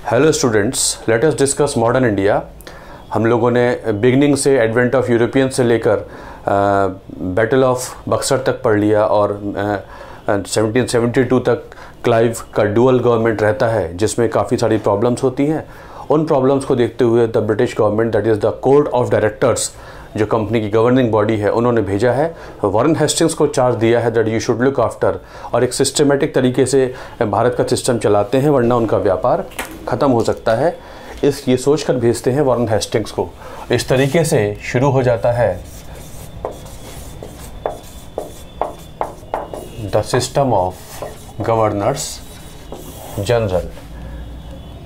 Hello students, let us discuss modern India. हम लोगों ने बिगनिंग से एडवेंट ऑफ यूरोपियन से लेकर बैटल ऑफ बक्सर तक पढ़ लिया और 1772 तक क्लाइव का डुअल गवर्नमेंट रहता है जिसमें काफ़ी सारी प्रॉब्लम्स होती हैं। उन प्रॉब्लम्स को देखते हुए the British government, that is the court of directors, जो कंपनी की गवर्निंग बॉडी है, उन्होंने भेजा है, वॉरेन हेस्टिंग्स को चार्ज दिया है that you should look after, और एक सिस्टमेटिक तरीके से भारत का सिस्टम चलाते हैं वरना उनका व्यापार ख़त्म हो सकता है। ये सोच कर भेजते हैं वॉरेन हेस्टिंग्स को। इस तरीके से शुरू हो जाता है the system of governors general,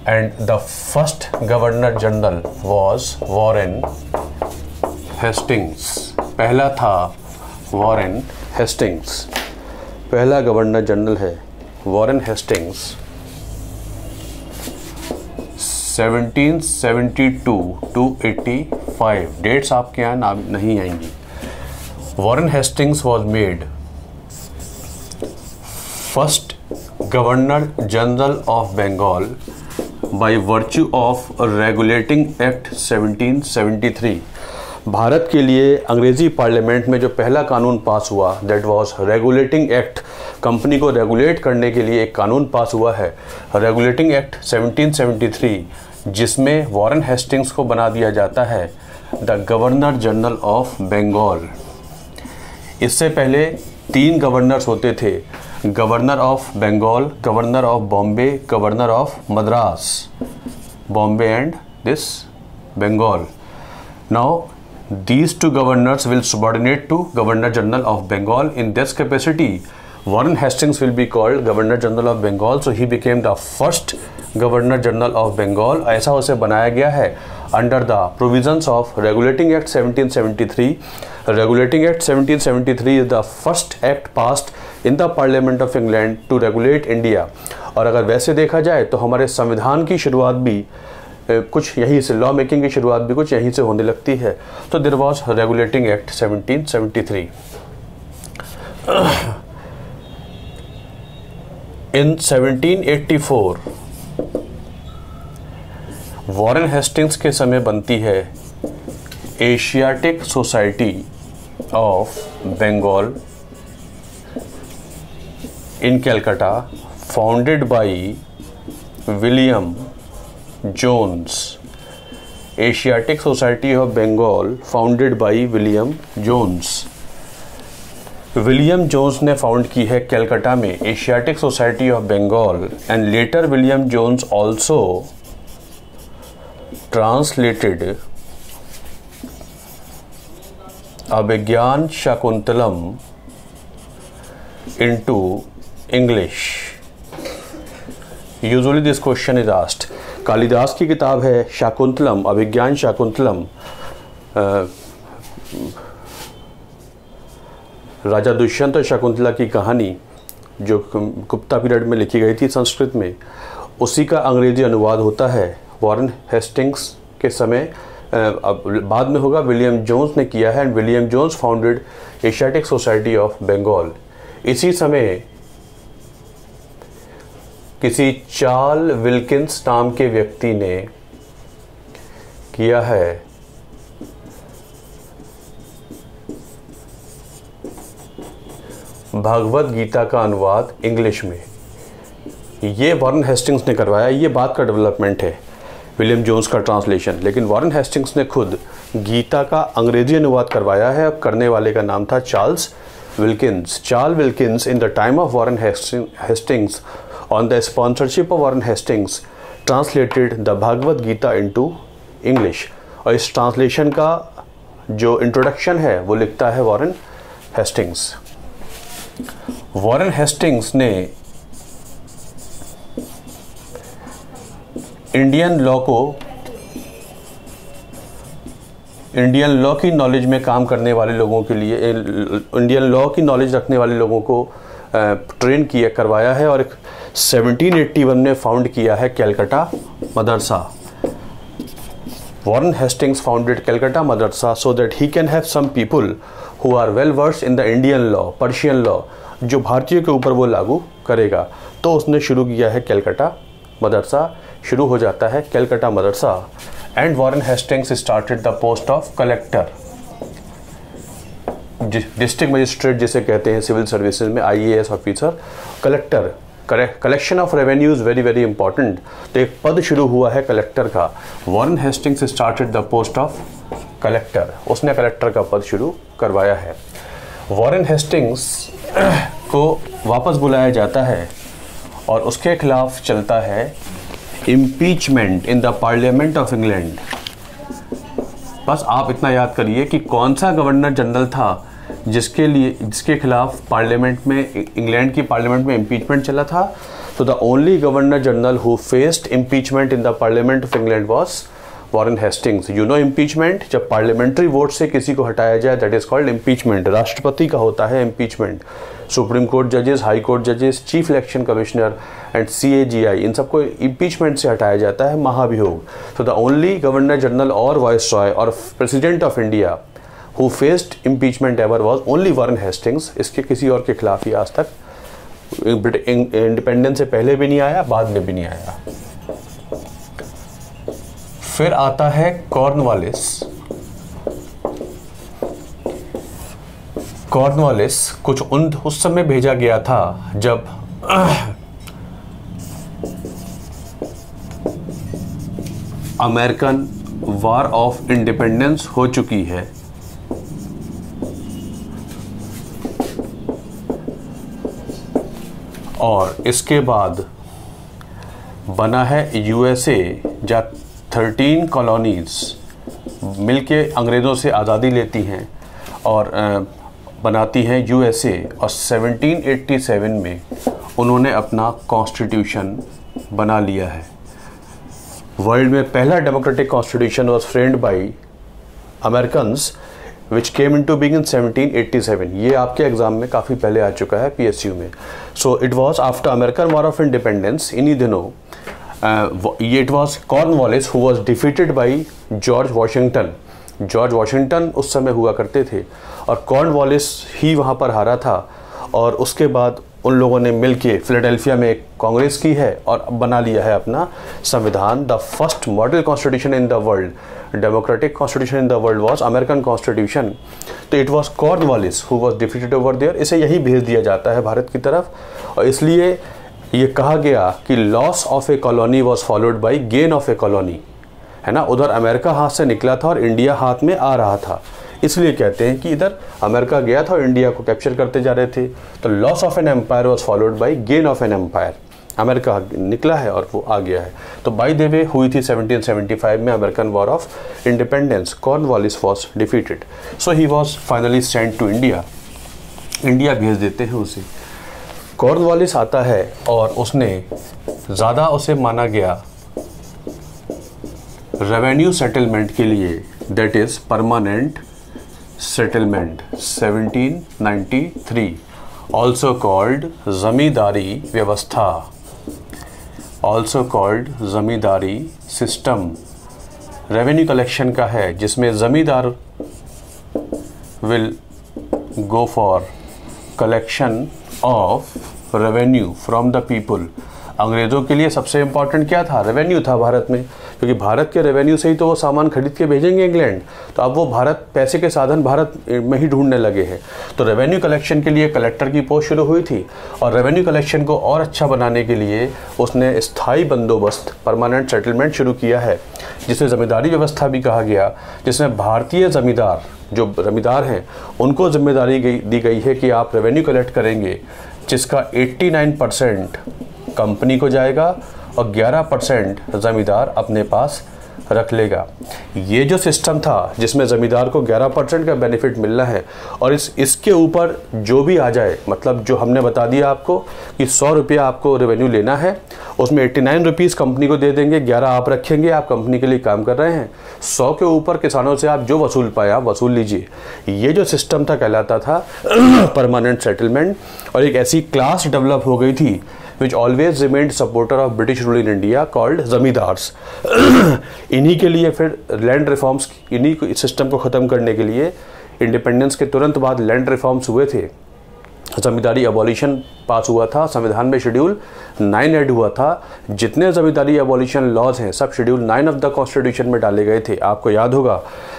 and the first governor general was Warren Hastings. पहला था वॉरेन हेस्टिंग्स, पहला गवर्नर जनरल है वॉरेन हेस्टिंग्स। 1772 to 85 डेट्स आपके यहाँ नहीं आएंगी। Warren Hastings was made first governor general of Bengal by virtue of regulating act 1773। Bharat के लिए अंग्रेजी पार्लियामेंट में जो पहला कानून पास हुआ, that was regulating act. Company को रेगुलेट करने के लिए एक कानून पास हुआ है, रेगुलेटिंग एक्ट 1773, जिसमें वॉरेन हेस्टिंग्स को बना दिया जाता है the governor general of Bengal. इससे पहले 3 गवर्नर्स होते थे, governor of Bengal, governor of Bombay, governor of Madras, Bombay and this Bengal. Now these two governors will subordinate to Governor General of Bengal. In this capacity, Warren Hastings will be called Governor General of Bengal. So he became the first Governor General of Bengal. ऐसा उसे बनाया गया है under the provisions of Regulating Act 1773. Regulating Act 1773 is the first act passed in the Parliament of England to regulate India. और अगर वैसे देखा जाए तो हमारे संविधान की शुरुआत भी कुछ यहीं से, लॉ मेकिंग की शुरुआत भी कुछ यहीं से होने लगती है। तो there was regulating act 1773। In 1784 Warren Hastings के समय बनती है Asiatic society of Bengal in Calcutta, founded by William Jones. Asiatic society of Bengal founded by William Jones. William Jones ने फाउंड की है कैलकाटा में Asiatic society of Bengal, and later William Jones also translated Abhijnana Shakuntalam into English. Usually this question is asked. Kalidas की किताब है शाकुंतलम, अभिज्ञान शाकुंतलम, राजा दुष्यंत और शकुंतला की कहानी जो गुप्ता पीरियड में लिखी गई थी संस्कृत में, उसी का अंग्रेजी अनुवाद होता है वॉरेन हेस्टिंग्स के समय। बाद में होगा विलियम जोन्स ने किया है, and William Jones founded Asiatic society of Bengal. इसी समय किसी चार्ल्स विल्किंस नाम के व्यक्ति ने किया है भगवद गीता का अनुवाद इंग्लिश में। ये वॉरेन हेस्टिंग्स ने करवाया। ये बात का डेवलपमेंट है, विलियम जोन्स का ट्रांसलेशन, लेकिन वॉरेन हेस्टिंग्स ने खुद गीता का अंग्रेजी अनुवाद करवाया है। अब करने वाले का नाम था Charles Wilkins. Charles Wilkins in the time of Warren Hastings, on the sponsorship of Warren Hastings, translated the Bhagavad Gita into English। और इस ट्रांसलेशन का जो इंट्रोडक्शन है वो लिखता है वॉरेन हेस्टिंग्स। वॉरेन हेस्टिंग्स ने इंडियन लॉ की नॉलेज में काम करने वाले लोगों के लिए, इंडियन लॉ की नॉलेज रखने वाले लोगों को ट्रेन किया, करवाया है, और 1781 में फाउंड किया है Calcutta Madrasa. Warren Hastings founded Calcutta Madrasa so that he can have some people who are well versed in the Indian law, Persian law, जो भारतीयों के ऊपर वो लागू करेगा। तो उसने शुरू किया है कैलकाटा मदरसा शुरू हो जाता है, Calcutta Madrasa. And Warren Hastings started the post of collector, district magistrate जिसे कहते हैं सिविल सर्विसेज में, IAS officer, collector. Collection of revenue is very very important. तो एक पद शुरू हुआ है कलेक्टर का। Warren Hastings started the post of collector, उसने कलेक्टर का पद शुरू करवाया है। वॉरेन हेस्टिंग्स को वापस बुलाया जाता है और उसके खिलाफ चलता है impeachment in the parliament of England. बस आप इतना याद करिए कि कौन सा गवर्नर जनरल था जिसके खिलाफ पार्लियामेंट में, इंग्लैंड की पार्लियामेंट में इम्पीचमेंट चला था। तो the only governor general who faced impeachment in the parliament of England was Warren Hastings. You know impeachment, जब पार्लियामेंट्री वोट से किसी को हटाया जाए, दैट इज कॉल्ड इम्पीचमेंट। राष्ट्रपति का होता है इम्पीचमेंट। सुप्रीम कोर्ट जजेस, हाई कोर्ट जजेस, chief election commissioner and CAGI, इन सबको इम्पीचमेंट से हटाया जाता है, महाभियोग। तो द ओनली गवर्नर जनरल और वाइसरॉय और president of India who faced impeachment ever was only Warren Hastings. इसके किसी और के खिलाफ ही आज तक इंडिपेंडेंस से पहले भी नहीं आया, बाद में भी नहीं आया। फिर आता है कॉर्नवालिस। कॉर्नवालिस कुछ उस समय भेजा गया था जब अमेरिकन वार ऑफ इंडिपेंडेंस हो चुकी है। और इसके बाद बना है USA, जहाँ 13 कॉलोनीज मिलके अंग्रेज़ों से आज़ादी लेती हैं और बनाती हैं USA। और 1787 में उन्होंने अपना कॉन्स्टिट्यूशन बना लिया है। वर्ल्ड में पहला democratic constitution was framed by Americans which came into being in 1787। ये आपके एग्जाम में काफ़ी पहले आ चुका है PSU में। So it was after American war of independence. इन्हीं दिनों ये it was Cornwallis who was defeated by George Washington. George Washington उस समय हुआ करते थे और कॉर्नवालिस ही वहाँ पर हारा था। और उसके बाद उन लोगों ने मिलके फिलाडेल्फिया में एक कांग्रेस की है और बना लिया है अपना संविधान। The first model constitution in the world, democratic constitution in the world was American constitution. तो it was Cornwallis who was defeated over there. इसे यही भेज दिया जाता है भारत की तरफ। और इसलिए ये कहा गया कि loss of A colony was followed by gain of A colony, है ना। उधर अमेरिका हाथ से निकला था और इंडिया हाथ में आ रहा था, इसलिए कहते हैं कि इधर अमेरिका गया था और इंडिया को कैप्चर करते जा रहे थे। तो loss of an empire was followed by gain of an empire. America निकला है और वो आ गया है। तो बाय द वे हुई थी 1775 में American war of independence. Cornwallis was defeated, so he was finally sent to India. India भेज देते हैं उसे। कॉर्नवालिस आता है और उसने ज़्यादा उसे माना गया रेवेन्यू सेटलमेंट के लिए, that is permanent settlement 1793, also called zamindari व्यवस्था, also called zamindari system. Revenue collection का है जिसमें zamindar will go for collection of revenue from the people. अंग्रेज़ों के लिए सबसे इम्पॉर्टेंट क्या था? रेवेन्यू था भारत में, क्योंकि भारत के रेवेन्यू से ही तो वो सामान खरीद के भेजेंगे इंग्लैंड। तो अब वो भारत पैसे के साधन भारत में ही ढूंढने लगे हैं। तो रेवेन्यू कलेक्शन के लिए कलेक्टर की पोस्ट शुरू हुई थी और रेवेन्यू कलेक्शन को और अच्छा बनाने के लिए उसने स्थायी बंदोबस्त, परमानेंट सेटलमेंट शुरू किया है, जिसे ज़मींदारी व्यवस्था भी कहा गया, जिसमें भारतीय ज़मींदार, जो ज़मींदार हैं, उनको जिम्मेदारी दी गई है कि आप रेवेन्यू कलेक्ट करेंगे, जिसका 89% कंपनी को जाएगा और 11% ज़मींदार अपने पास रख लेगा। ये जो सिस्टम था जिसमें ज़मींदार को 11% का बेनिफिट मिलना है और इसके ऊपर जो भी आ जाए, मतलब जो हमने बता दिया आपको कि 100 रुपया आपको रेवेन्यू लेना है, उसमें 89 रुपीज़ कंपनी को दे देंगे, 11 आप रखेंगे, आप कंपनी के लिए काम कर रहे हैं। 100 के ऊपर किसानों से आप जो वसूल पाए आप वसूल लीजिए। ये जो सिस्टम था कहलाता था परमानेंट सेटलमेंट। और एक ऐसी क्लास डेवलप हो गई थी which always remained supporter of British rule in India called zamindars. इन्हीं के लिए फिर लैंड रिफॉर्म्स, इन्हीं सिस्टम को ख़त्म करने के लिए इंडिपेंडेंस के तुरंत बाद लैंड रिफॉर्म्स हुए थे। जमींदारी अबॉलिशन पास हुआ था, संविधान में शेड्यूल 9 ऐड हुआ था। जितने जमींदारी अबॉलिशन लॉज हैं सब शेड्यूल 9 ऑफ द कॉन्स्टिट्यूशन में डाले गए थे। आपको याद होगा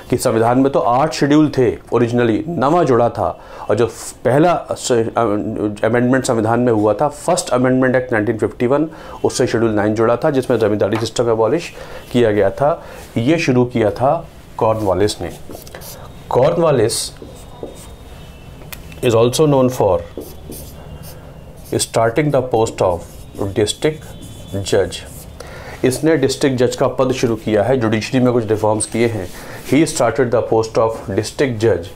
कि संविधान में तो 8 शेड्यूल थे ओरिजिनली, 9वां जुड़ा था। और जो पहला अमेंडमेंट संविधान में हुआ था, फर्स्ट अमेंडमेंट एक्ट 1951, उससे शेड्यूल 9 जुड़ा था जिसमें जमींदारी सिस्टम एबॉलिश किया गया था। ये शुरू किया था कॉर्नवालिस ने। Cornwallis is also known for starting the post of district judge। इसने डिस्ट्रिक्ट जज का पद शुरू किया है, जुडिशरी में कुछ रिफॉर्म्स किए हैं। He started the post of district जज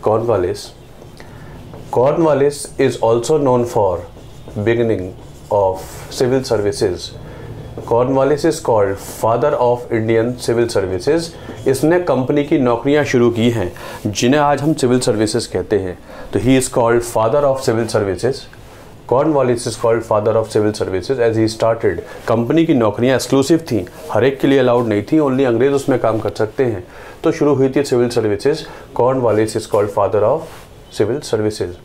Cornwallis. Cornwallis is also known for beginning of civil services. Cornwallis is called father of Indian civil services. इसने कंपनी की नौकरियां शुरू की हैं जिन्हें आज हम सिविल सर्विसेज कहते हैं। तो he is called father of civil services. Cornwallis is called father of civil services as he started. Company की नौकरियां एक्सक्लूसिव थी, हर एक के लिए अलाउड नहीं थी, ओनली अंग्रेज उसमें काम कर सकते हैं। तो शुरू हुई थी civil services. Cornwallis is called father of civil services.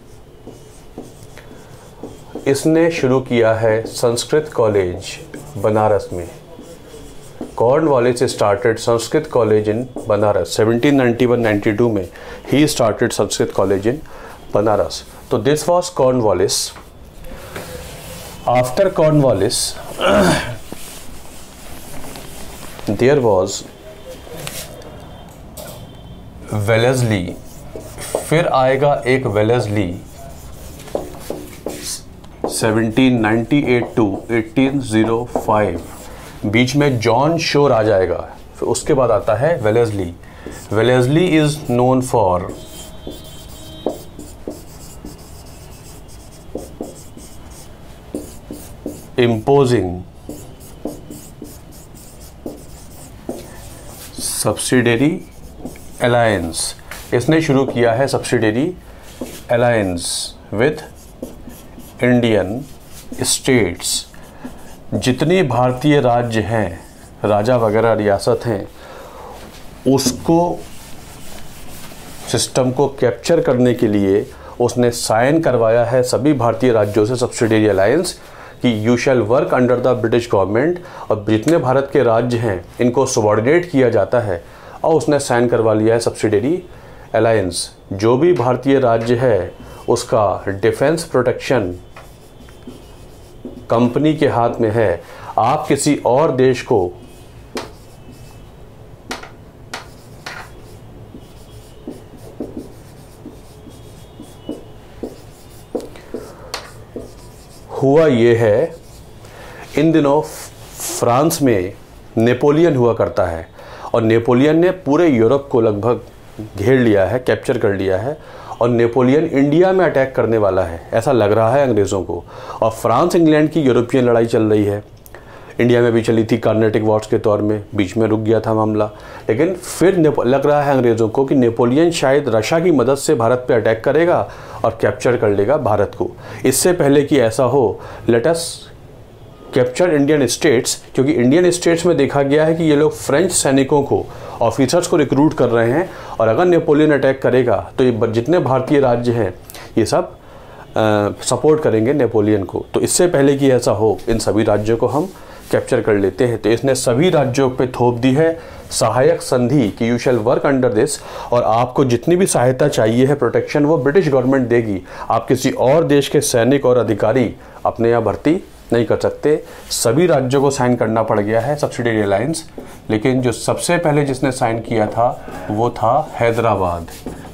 इसने शुरू किया है संस्कृत कॉलेज बनारस में। Cornwallis started Sanskrit college in Banaras 1791-92 में। He started Sanskrit college in Banaras. तो this was Cornwallis. After Cornwallis there was Wellesley. फिर आएगा एक वेलेस्ली 1798 to 1805। बीच में जॉन शोर आ जाएगा, फिर उसके बाद आता है Wellesley. Wellesley is known for imposing subsidiary alliance. इसने शुरू किया है subsidiary alliance with Indian states. जितनी भारतीय राज्य हैं, राजा वगैरह रियासत हैं, उसको सिस्टम को कैप्चर करने के लिए उसने साइन करवाया है सभी भारतीय राज्यों से सब्सिडरी अलायंस कि you shall work under the British government. और जितने भारत के राज्य हैं इनको सबॉर्डिनेट किया जाता है, और उसने साइन करवा लिया है सब्सिडरी अलायंस। जो भी भारतीय राज्य है उसका डिफेंस प्रोटेक्शन कंपनी के हाथ में है। आप किसी और देश को हुआ ये है, इन दिनों फ्रांस में नेपोलियन हुआ करता है और नेपोलियन ने पूरे यूरोप को लगभग घेर लिया है, कैप्चर कर लिया है, और नेपोलियन इंडिया में अटैक करने वाला है ऐसा लग रहा है अंग्रेज़ों को। और फ्रांस इंग्लैंड की यूरोपियन लड़ाई चल रही है, इंडिया में भी चली थी कार्नेटिक वॉर्स के तौर में, बीच में रुक गया था मामला। लेकिन फिर लग रहा है अंग्रेज़ों को कि नेपोलियन शायद रशिया की मदद से भारत पे अटैक करेगा और कैप्चर कर लेगा भारत को। इससे पहले कि ऐसा हो, let us capture Indian states, क्योंकि इंडियन स्टेट्स में देखा गया है कि ये लोग फ्रेंच सैनिकों को, ऑफिसर्स को रिक्रूट कर रहे हैं, और अगर नेपोलियन अटैक करेगा तो ये जितने भारतीय राज्य हैं ये सब सपोर्ट करेंगे नेपोलियन को। तो इससे पहले कि ऐसा हो, इन सभी राज्यों को हम कैप्चर कर लेते हैं। तो इसने सभी राज्यों पे थोप दी है सहायक संधि कि you shall work under this, और आपको जितनी भी सहायता चाहिए है, प्रोटेक्शन, वो ब्रिटिश गवर्नमेंट देगी। आप किसी और देश के सैनिक और अधिकारी अपने यहाँ भर्ती नहीं कर सकते। सभी राज्यों को साइन करना पड़ गया है सब्सिडरी अलायंस। लेकिन जो सबसे पहले जिसने साइन किया था वो था हैदराबाद,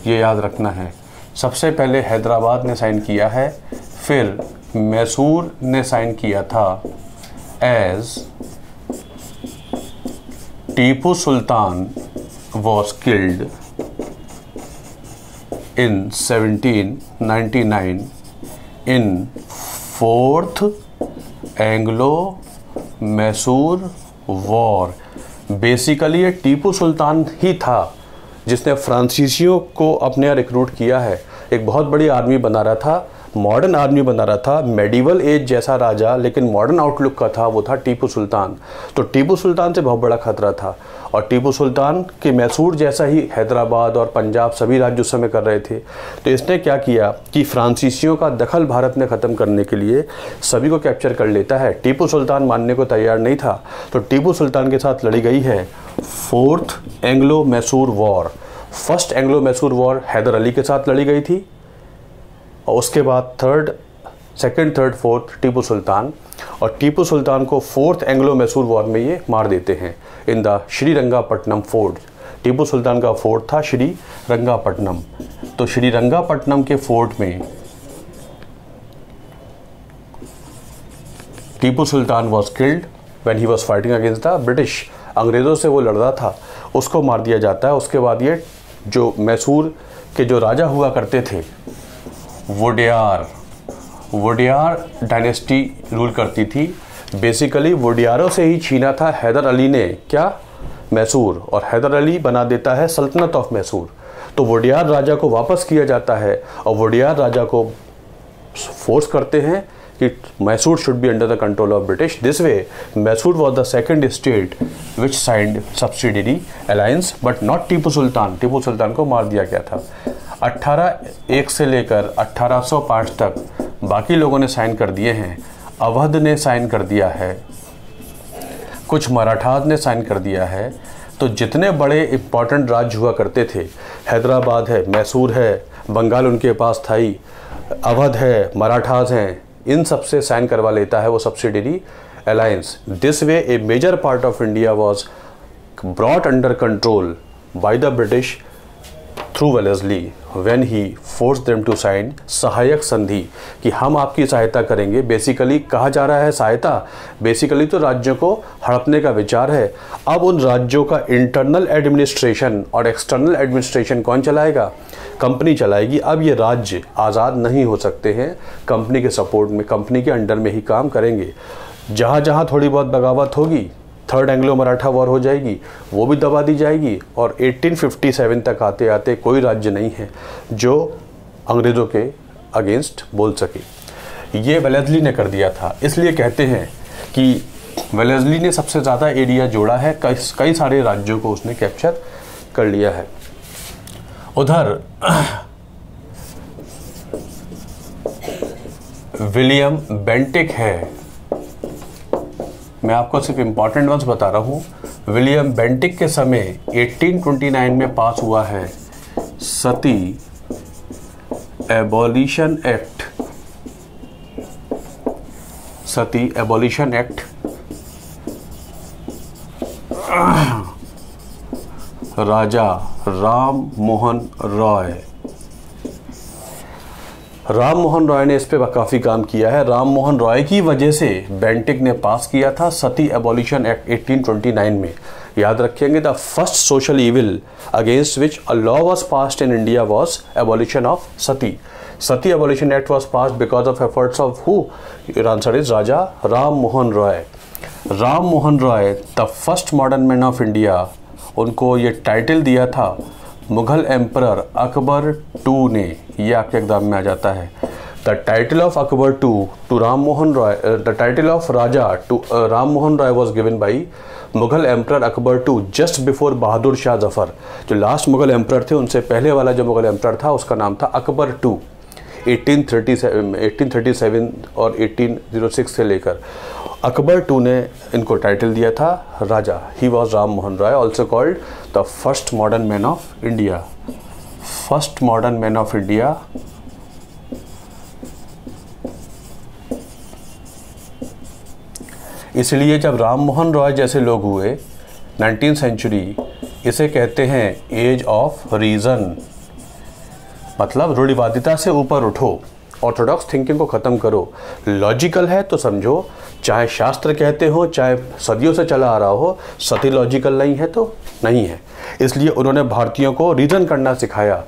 ये याद रखना है। सबसे पहले हैदराबाद ने साइन किया है, फिर मैसूर ने साइन किया था as Tipu Sultan was killed in 1799 in 4th Anglo Mysore war. Basically ये टीपू सुल्तान ही था जिसने फ्रांसीसियों को अपने यहाँ रिक्रूट किया है। एक बहुत बड़ी आर्मी बना रहा था मॉडर्न आर्मी बना रहा था, मेडिवल एज जैसा राजा लेकिन मॉडर्न आउटलुक का था, वो था टीपू सुल्तान। तो टीपू सुल्तान से बहुत बड़ा खतरा था और टीपू सुल्तान के मैसूर जैसा ही हैदराबाद और पंजाब सभी राज्य उस समय कर रहे थे। तो इसने क्या किया कि फ्रांसीसियों का दखल भारत में ख़त्म करने के लिए सभी को कैप्चर कर लेता है। टीपू सुल्तान मानने को तैयार नहीं था, तो टीपू सुल्तान के साथ लड़ी गई है fourth Anglo Mysore war. First Anglo Mysore war Haider Ali के साथ लड़ी गई थी और उसके बाद second, third, fourth Tipu Sultan, और टीपू सुल्तान को फोर्थ एंग्लो मैसूर वॉर में ये मार देते हैं in the Srirangapatnam fort. Tipu Sultan का फोर्ट था श्रीरंगापट्टनम। तो श्रीरंगापट्टनम के फोर्ट में Tipu Sultan was killed when he was fighting against the British. अंग्रेज़ों से वो लड़ रहा था, उसको मार दिया जाता है। उसके बाद ये जो मैसूर के जो राजा हुआ करते थे, वोडियार डायनेस्टी रूल करती थी। बेसिकली वोडियारों से ही छीना था हैदर अली ने क्या, मैसूर, और हैदर अली बना देता है सल्तनत ऑफ मैसूर। तो वोडियार राजा को वापस किया जाता है और वोडियार राजा को फोर्स करते हैं कि Mysore should be under the control of British. This way Mysore was the second state which signed subsidiary alliance but not Tipu Sultan. Tipu Sultan को मार दिया गया था। 1801 से लेकर 1805 तक बाकी लोगों ने साइन कर दिए हैं। अवध ने साइन कर दिया है, कुछ मराठास ने साइन कर दिया है। तो जितने बड़े इंपॉर्टेंट राज्य हुआ करते थे, हैदराबाद है, मैसूर है, बंगाल उनके पास था ही, अवध है, मराठास हैं, इन सब से साइन करवा लेता है वो subsidiary alliance. This way a major part of India was brought under control by the British through Wellesley when he forced them to sign सहायक संधि, कि हम आपकी सहायता करेंगे। बेसिकली कहा जा रहा है सहायता, बेसिकली तो राज्यों को हड़पने का विचार है। अब उन राज्यों का इंटरनल एडमिनिस्ट्रेशन और एक्सटर्नल एडमिनिस्ट्रेशन कौन चलाएगा, कंपनी चलाएगी। अब ये राज्य आज़ाद नहीं हो सकते हैं, कंपनी के सपोर्ट में, कंपनी के अंडर में ही काम करेंगे। जहाँ जहाँ थोड़ी बहुत बगावत होगी, थर्ड एंग्लो मराठा वॉर हो जाएगी, वो भी दबा दी जाएगी। और 1857 तक आते आते कोई राज्य नहीं है जो अंग्रेज़ों के अगेंस्ट बोल सके। ये वेलेस्ली ने कर दिया था। इसलिए कहते हैं कि वेलेस्ली ने सबसे ज़्यादा एरिया जोड़ा है, कई सारे राज्यों को उसने कैप्चर कर लिया है। उधर विलियम बेंटिक है, मैं आपको सिर्फ इम्पॉर्टेंट वंस बता रहा हूँ। विलियम बेंटिक के समय 1829 में पास हुआ है सती एबॉलिशन एक्ट। सती एबॉलिशन एक्ट राजा राम मोहन रॉय ने इस पे काफ़ी काम किया है। राम मोहन रॉय की वजह से बेंटिक ने पास किया था सती एबॉलिशन एक्ट 1829 में। याद रखेंगे, the first social evil against which a law was passed in India was abolition of Sati. Sati abolition act was passed because of efforts of who? Your answer is Raja Ram Mohan Roy. Ram Mohan Roy the first modern man of India, उनको ये title दिया था Mughal emperor Akbar to ने। ये आपके exam में आ जाता है। The title of Akbar to Ram Mohan Roy, the title of Raja to Ram Mohan Roy was given by Mughal emperor Akbar to just before Bahadur Shah Zafar. जो लास्ट मुगल एम्परर थे उनसे पहले वाला जो मुगल एम्परर था उसका नाम था अकबर टू। 1837 और 1806 से लेकर अकबर टू ने इनको टाइटल दिया था Raja. He was Ram Mohan Roy, also called the first modern man of India. First modern man of India. इसलिए जब राम मोहन रॉय जैसे लोग हुए 19th सेंचुरी, इसे कहते हैं एज ऑफ रीजन। मतलब रूढ़िवादिता से ऊपर उठो, ऑर्थोडॉक्स थिंकिंग को ख़त्म करो। लॉजिकल है तो समझो, चाहे शास्त्र कहते हो चाहे सदियों से चला आ रहा हो, सती लॉजिकल नहीं है तो नहीं है। इसलिए उन्होंने भारतीयों को रीज़न करना सिखाया,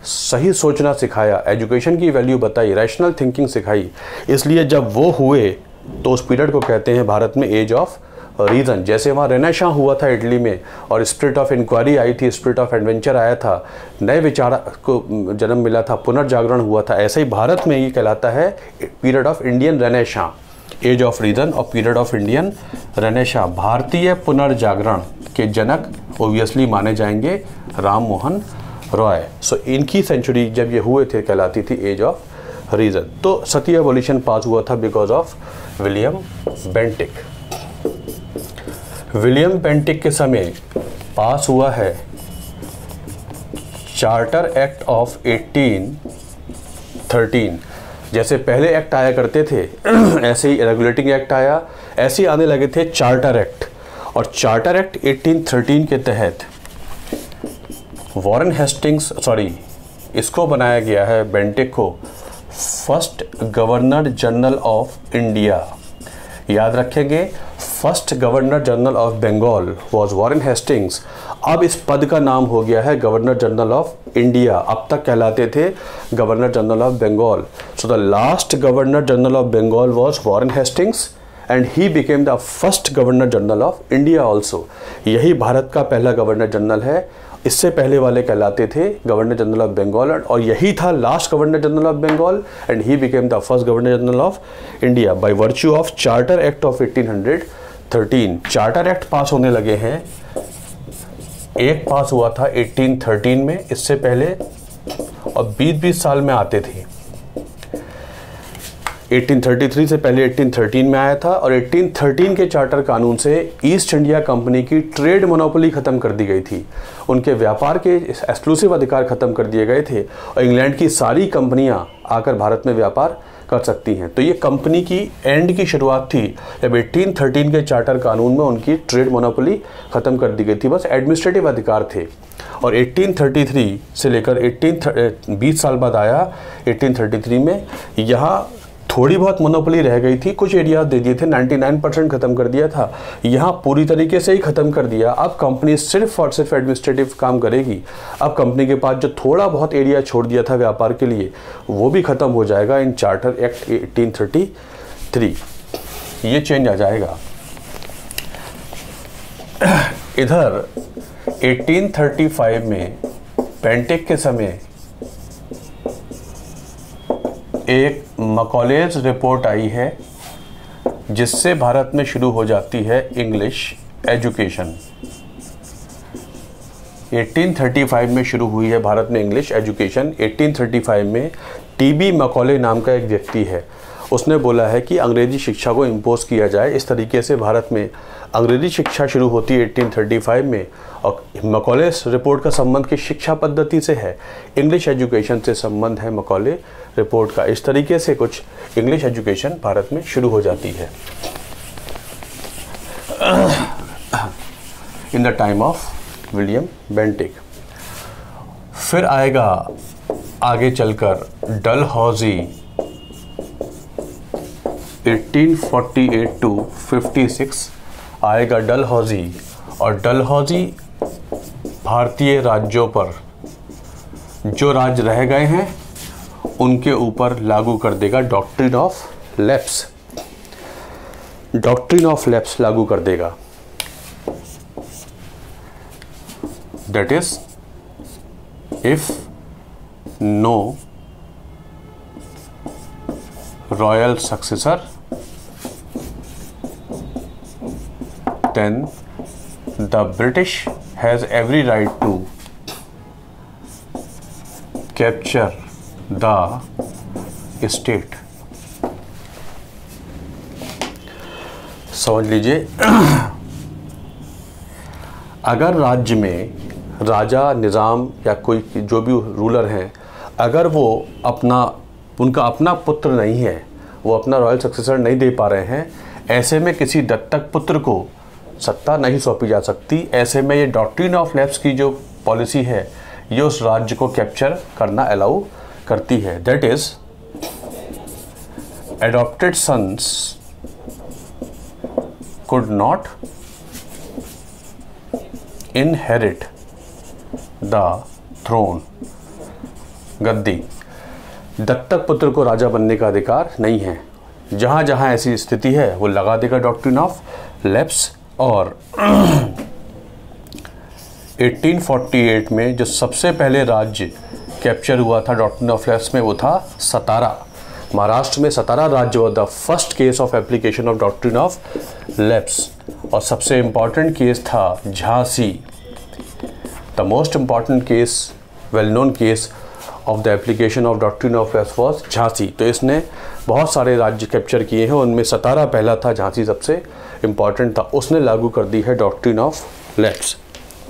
सही सोचना सिखाया, एजुकेशन की वैल्यू बताई, रैशनल थिंकिंग सिखाई। इसलिए जब वो हुए तो उस पीरियड को कहते हैं भारत में एज ऑफ रीज़न, जैसे वहाँ रेनेसां हुआ था इटली में और स्पिरिट ऑफ इंक्वायरी आई थी, स्पिरिट ऑफ एडवेंचर आया था, नए विचार को जन्म मिला था, पुनर्जागरण हुआ था, ऐसे ही भारत में ये कहलाता है period of Indian renaissance, age of reason और पीरियड ऑफ इंडियन रेनेसां। भारतीय पुनर्जागरण के जनक ओबियसली माने जाएंगे राम मोहन रॉय। सो इनकी सेंचुरी जब ये हुए थे कहलाती थी एज ऑफ रीज़न। तो सती एबोलिशन पास हुआ था because of William Bentinck. William Bentinck के समय पास हुआ है चार्टर एक्ट ऑफ 1813। जैसे पहले एक्ट आया करते थे ऐसे ही रेगुलेटिंग एक्ट आया, ऐसे ही आने लगे थे चार्टर एक्ट। और चार्टर एक्ट 1813 के तहत वॉरेन हेस्टिंग्स इसको बनाया गया है, बेंटिक को, first governor general of India. याद रखेंगे, first governor general of Bengal was Warren Hastings. अब इस पद का नाम हो गया है गवर्नर जनरल ऑफ इंडिया। अब तक कहलाते थे governor general of Bengal. So the last governor general of Bengal was Warren Hastings and he became the first governor general of India also. यही भारत का पहला गवर्नर जनरल है। इससे पहले वाले कहलाते थे गवर्नर जनरल ऑफ बंगाल और यही था last governor general of Bengal and he became the first governor general of India by virtue of charter act of 1813। Charter act pass होने लगे हैं। एक पास हुआ था 1813 में, इससे पहले और 20-20 साल में आते थे। 1833 से पहले 1813 में आया था और 1813 के चार्टर कानून से ईस्ट इंडिया कंपनी की ट्रेड मोनोपोली ख़त्म कर दी गई थी। उनके व्यापार के एक्सक्लूसिव अधिकार ख़त्म कर दिए गए थे और इंग्लैंड की सारी कंपनियां आकर भारत में व्यापार कर सकती हैं। तो ये कंपनी की एंड की शुरुआत थी जब 1813 के चार्टर कानून में उनकी ट्रेड मोनोपोली ख़त्म कर दी गई थी, बस एडमिनिस्ट्रेटिव अधिकार थे। और 1833 से लेकर 20 साल बाद आया 1833 में, यहाँ थोड़ी बहुत मोनोपोली रह गई थी, कुछ एरिया दे दिए थे, 99% ख़त्म कर दिया था। यहाँ पूरी तरीके से ही ख़त्म कर दिया। अब कंपनी सिर्फ और सिर्फ एडमिनिस्ट्रेटिव काम करेगी। अब कंपनी के पास जो थोड़ा बहुत एरिया छोड़ दिया था व्यापार के लिए वो भी ख़त्म हो जाएगा इन चार्टर एक्ट 1833। ये चेंज आ जाएगा। इधर 1835 में बेंटिक के समय एक मकॉलेज रिपोर्ट आई है जिससे भारत में शुरू हो जाती है इंग्लिश एजुकेशन। 1835 में शुरू हुई है भारत में इंग्लिश एजुकेशन। 1835 में टीबी मकॉले नाम का एक व्यक्ति है, उसने बोला है कि अंग्रेजी शिक्षा को इम्पोज किया जाए। इस तरीके से भारत में अंग्रेजी शिक्षा शुरू होती है 1835 में। और मकॉलेज रिपोर्ट का संबंध की शिक्षा पद्धति से है, इंग्लिश एजुकेशन से संबंध है मकॉले रिपोर्ट का। इस तरीके से कुछ इंग्लिश एजुकेशन भारत में शुरू हो जाती है in the time of William Bentinck. फिर आएगा आगे चलकर डलहौजी 1848 to 56 आएगा डलहौजी। और डलहौजी भारतीय राज्यों पर, जो राज्य रह गए हैं उनके ऊपर लागू कर देगा doctrine of lapse. Doctrine of lapse लागू कर देगा। That is if no royal successor then the British has every right to capture the state। समझ लीजिए, अगर राज्य में राजा, निज़ाम या कोई जो भी रूलर हैं, अगर वो उनका अपना पुत्र नहीं है, वो अपना रॉयल सक्सेसर नहीं दे पा रहे हैं, ऐसे में किसी दत्तक पुत्र को सत्ता नहीं सौंपी जा सकती। ऐसे में ये डॉक्ट्रिन ऑफ लैप्स की जो पॉलिसी है ये उस राज्य को कैप्चर करना अलाउ करती है। That is adopted sons could not inherit the throne. गद्दी, दत्तक पुत्र को राजा बनने का अधिकार नहीं है। जहाँ जहाँ ऐसी स्थिति है वो लगा देगा डॉक्ट्रिन ऑफ लैप्स और 1848 में जो सबसे पहले राज्य कैप्चर हुआ था डॉक्ट्रिन ऑफ लैप्स में, वो था सतारा। महाराष्ट्र में सतारा राज्य हुआ the first case of application of doctrine of lapse. और सबसे इम्पॉर्टेंट केस था Jhansi. The most important case, well known case of the application of doctrine of lapse was Jhansi. तो इसने बहुत सारे राज्य कैप्चर किए हैं, उनमें सतारा पहला था, झांसी सबसे इम्पॉर्टेंट था। उसने लागू कर दी है डॉक्ट्रिन ऑफ लैप्स।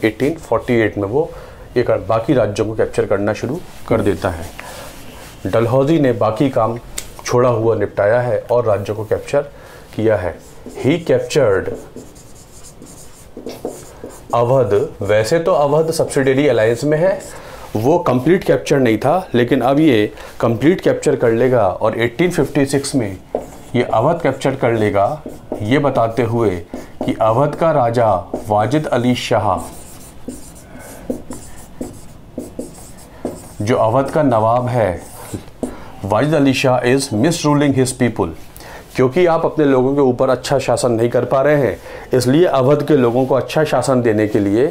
1848 में वो एक बाकी राज्यों को कैप्चर करना शुरू कर देता है। डलहौजी ने बाकी काम छोड़ा हुआ निपटाया है और राज्यों को कैप्चर किया है। ही कैप्चर्ड अवध। वैसे तो अवध सब्सिडियरी अलायंस में है, वो कंप्लीट कैप्चर नहीं था, लेकिन अब ये कंप्लीट कैप्चर कर लेगा और 1856 में ये अवध कैप्चर कर लेगा, ये बताते हुए कि अवध का राजा वाजिद अली शाह, जो अवध का नवाब है, Wajid Ali Shah is miss ruling his people. क्योंकि आप अपने लोगों के ऊपर अच्छा शासन नहीं कर पा रहे हैं, इसलिए अवध के लोगों को अच्छा शासन देने के लिए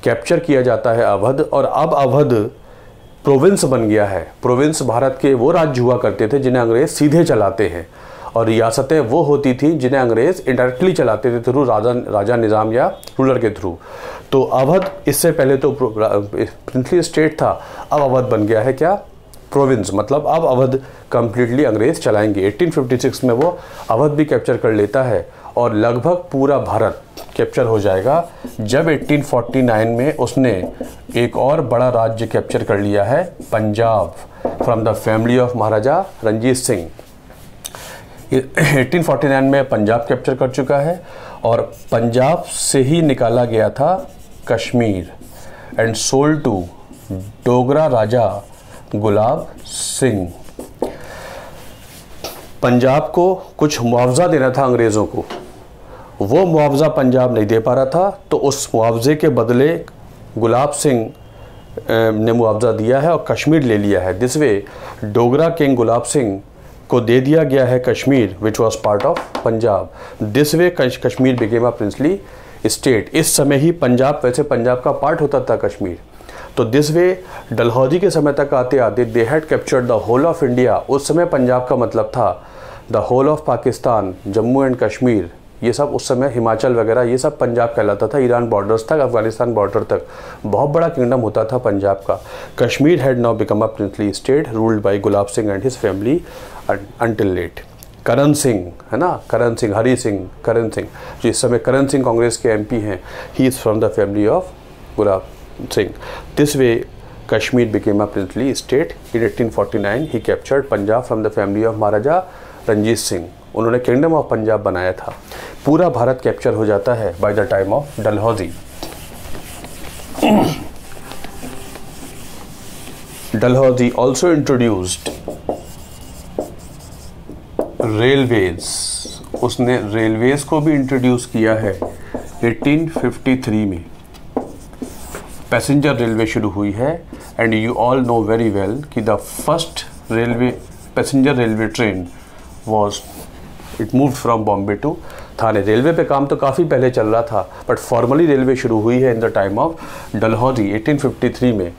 कैप्चर किया जाता है अवध। और अब अवध प्रोविंस बन गया है। प्रोविंस भारत के वो राज्य हुआ करते थे जिन्हें अंग्रेज सीधे चलाते हैं, और रियासतें वो होती थी जिन्हें अंग्रेज इनडायरेक्टली चलाते थे, थ्रू राजा निज़ाम या रूलर के थ्रू। तो अवध इससे पहले तो प्रिंसली स्टेट था, अब अवध बन गया है क्या, प्रोविंस। मतलब अब अवध कंप्लीटली अंग्रेज चलाएंगे। 1856 में वो अवध भी कैप्चर कर लेता है और लगभग पूरा भारत कैप्चर हो जाएगा। जब 1849 में उसने एक और बड़ा राज्य कैप्चर कर लिया है, Punjab, from the family of Maharaja Ranjit Singh. 1849 में पंजाब कैप्चर कर चुका है और पंजाब से ही निकाला गया था Kashmir and sold to Dogra Raja Gulab Singh. Punjab को कुछ मुआवजा देना था अंग्रेज़ों को, वो मुआवजा पंजाब नहीं दे पा रहा था, तो उस मुआवजे के बदले गुलाब सिंह ने मुआवजा दिया है और कश्मीर ले लिया है। This way Dogra king Gulab Singh को दे दिया गया है Kashmir, which was part of Punjab. This way Kashmir became a princely state. इस समय ही पंजाब, वैसे पंजाब का पार्ट होता था कश्मीर। तो दिस वे डलहौजी के समय तक आते आते they had captured the whole of India. उस समय पंजाब का मतलब था the whole of Pakistan, Jammu and Kashmir, ये सब उस समय, हिमाचल वगैरह, ये सब पंजाब कहलाता था। ईरान बॉर्डर्स तक, अफगानिस्तान बॉर्डर तक बहुत बड़ा किंगडम होता था पंजाब का। Kashmir had now become a princely state ruled by Gulab Singh and his family until late. Karan Singh है ना, करण सिंह, हरी सिंह, करण सिंह, जो इस समय करण सिंह कांग्रेस के एमपी हैं, he is from the family of Gulab Singh. This way Kashmir became a princely state. In 1849 he captured Punjab from the family of Maharaja Ranjit Singh. उन्होंने kingdom of Punjab बनाया था। पूरा भारत कैप्चर हो जाता है by the time of Dalhousie. Dalhousie also introduced railways. उसने रेलवेज को भी इंट्रोड्यूस किया है 1853 में। पैसेंजर रेलवे शुरू हुई है and you all know very well कि the first railway passenger railway train was it moved from Bombay to Thane. Railway पे काम तो काफ़ी पहले चल रहा था, बट फॉर्मली रेलवे शुरू हुई है in the time of Dalhousie. 1853 में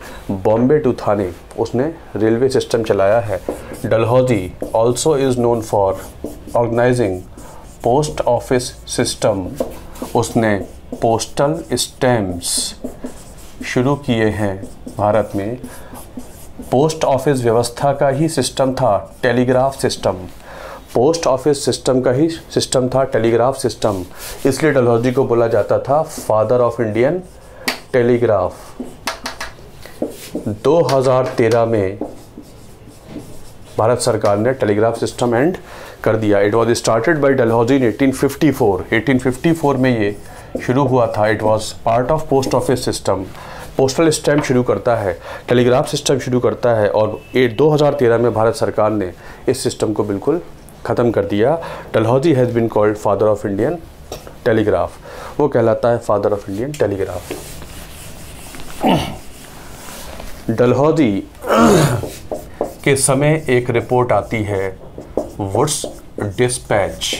बॉम्बे टू थाने उसने रेलवे सिस्टम चलाया है। Dalhousie also is known for organising post office system. उसने पोस्टल स्टैम्प्स शुरू किए हैं भारत में। पोस्ट ऑफिस व्यवस्था का ही सिस्टम था telegraph system. Post office system का ही सिस्टम था टेलीग्राफ सिस्टम, इसलिए डलहौजी को बोला जाता था फादर ऑफ इंडियन टेलीग्राफ। 2013 में भारत सरकार ने टेलीग्राफ सिस्टम एंड कर दिया। It was started by Dalhousie in 1854। 1854 में ये शुरू हुआ था। It was part of post office system. Postal stamp शुरू करता है, टेलीग्राफ सिस्टम शुरू करता है, और 2013 में भारत सरकार ने इस सिस्टम को बिल्कुल ख़त्म कर दिया। Dalhousie has been called father of Indian telegraph. वो कहलाता है father of Indian telegraph. Dalhousie के समय एक रिपोर्ट आती है Wood's despatch.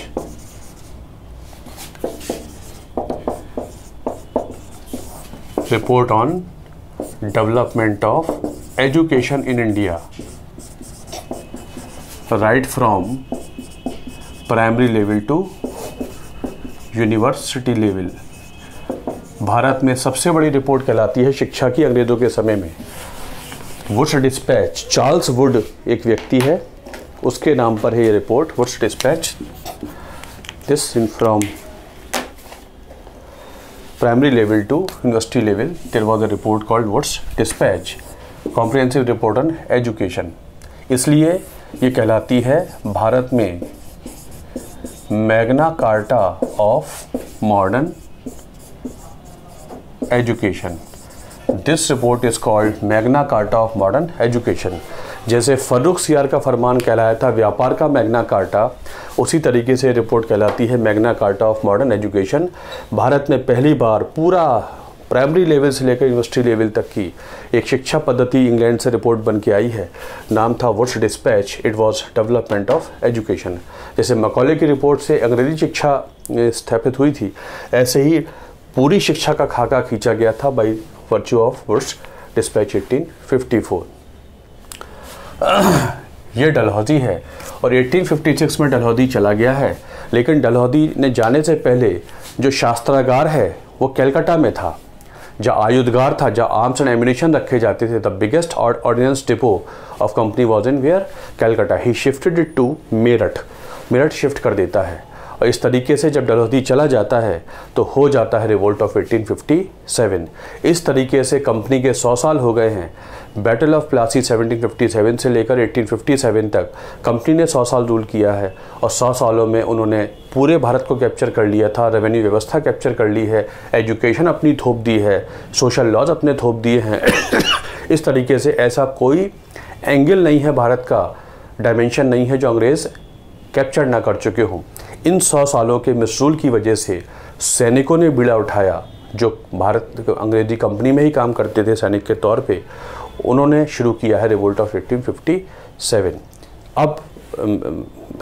report on development of education in India, right from primary level to university level. Bharat में सबसे बड़ी रिपोर्ट कहलाती है शिक्षा की अंग्रेज़ों के समय में। वुड्स डिस्पैच, चार्ल्स वुड एक व्यक्ति है, उसके नाम पर है ये report, Wood's despatch. This in from primary level to university level there was a report called Wood's despatch, comprehensive report on education. इसलिए ये कहलाती है भारत में Magna Carta of modern education. This report is called Magna Carta of modern education. जैसे फर्रुखसियार का फरमान कहलाया था व्यापार का मैग्ना कार्टा, उसी तरीके से रिपोर्ट कहलाती है Magna Carta of modern education. Bharat में पहली बार पूरा प्राइमरी लेवल से लेकर यूनिवर्सिटी लेवल तक की एक शिक्षा पद्धति इंग्लैंड से रिपोर्ट बन के आई है। नाम था Wood's despatch, it was development of education. जैसे मैकॉले की रिपोर्ट से अंग्रेजी शिक्षा स्थापित हुई थी, ऐसे ही पूरी शिक्षा का खाका खींचा गया था by virtue of Wood's despatch 1854। ये डलहौजी है और 1856 में डलहौजी चला गया है, लेकिन डलहौजी ने जाने से पहले जो शास्त्रागार है वो कलकत्ता में था, जहाँ आयुधगार था, जहाँ आर्म्स एंड एम्यूनिशन रखे जाते थे। The biggest ordnance depot of company was in where, Calcutta. He shifted it to Meerut, Meerut shift कर देता है। और इस तरीके से जब डलहौजी चला जाता है तो हो जाता है रिवोल्ट ऑफ 1857। इस तरीके से कंपनी के 100 साल हो गए हैं। बैटल ऑफ प्लासी 1757 से लेकर 1857 तक कंपनी ने 100 साल रूल किया है और 100 सालों में उन्होंने पूरे भारत को कैप्चर कर लिया था, रेवेन्यू व्यवस्था कैप्चर कर ली है, एजुकेशन अपनी थोप दी है, सोशल लॉज अपने थोप दिए हैं। इस तरीके से ऐसा कोई एंगल नहीं है भारत का, डायमेंशन नहीं है जो अंग्रेज़ कैप्चर ना कर चुके हों। इन 100 सालों के मिसरूल की वजह से सैनिकों ने बीड़ा उठाया, जो भारत अंग्रेजी कंपनी में ही काम करते थे सैनिक के तौर पे, उन्होंने शुरू किया है रिवोल्ट ऑफ 1857। अब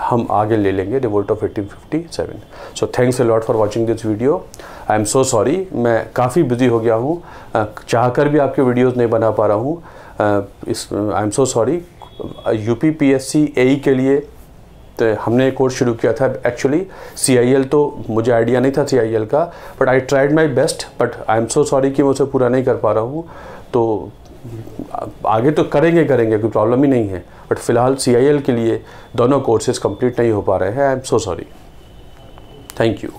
हम आगे ले लेंगे revolt of 1857। So thanks a lot for watching this video. I am so sorry, मैं काफ़ी बिजी हो गया हूँ, चाहकर भी आपके वीडियोस नहीं बना पा रहा हूँ। I am so sorry. UPPSC AE के लिए तो हमने एक कोर्स शुरू किया था। एक्चुअली CIL तो मुझे आइडिया नहीं था CIL का, but I tried my best, but I am so sorry कि मैं उसे पूरा नहीं कर पा रहा हूँ। तो आगे तो करेंगे कोई प्रॉब्लम ही नहीं है, बट फ़िलहाल CIL के लिए दोनों कोर्सेज कंप्लीट नहीं हो पा रहे हैं। I am so sorry. Thank you.